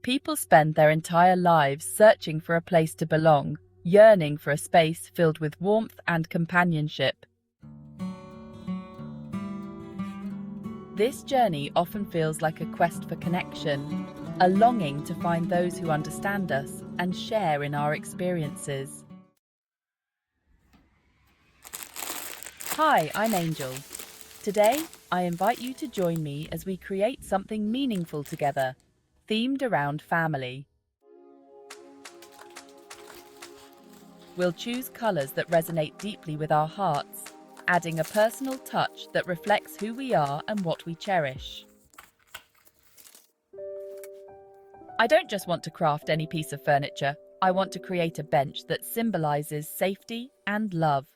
People spend their entire lives searching for a place to belong, yearning for a space filled with warmth and companionship. This journey often feels like a quest for connection, a longing to find those who understand us and share in our experiences. Hi, I'm Angel. Today, I invite you to join me as we create something meaningful together, themed around family. We'll choose colours that resonate deeply with our hearts, adding a personal touch that reflects who we are and what we cherish. I don't just want to craft any piece of furniture, I want to create a bench that symbolizes safety and love.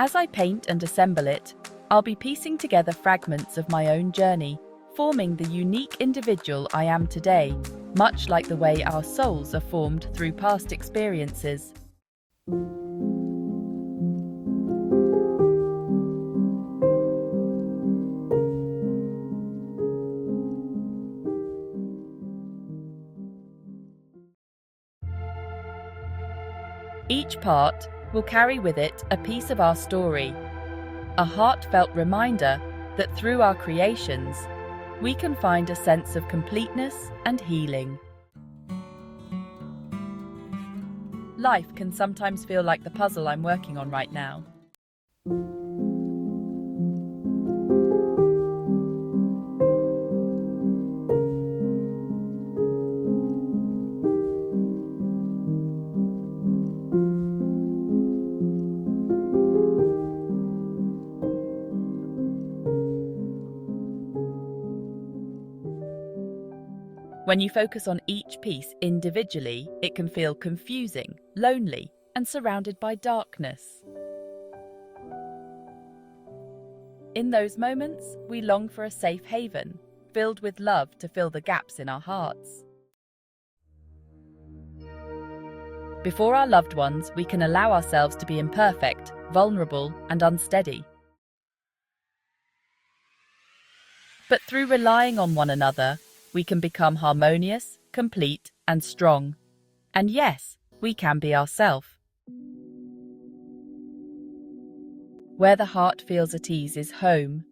As I paint and assemble it, I'll be piecing together fragments of my own journey, forming the unique individual I am today, much like the way our souls are formed through past experiences. Each part will carry with it a piece of our story, a heartfelt reminder that through our creations, we can find a sense of completeness and healing. Life can sometimes feel like the puzzle I'm working on right now. When you focus on each piece individually, it can feel confusing, lonely, and surrounded by darkness. In those moments, we long for a safe haven, filled with love to fill the gaps in our hearts. Before our loved ones, we can allow ourselves to be imperfect, vulnerable, and unsteady. But through relying on one another, we can become harmonious, complete, and strong. And yes, we can be ourselves. Where the heart feels at ease is home,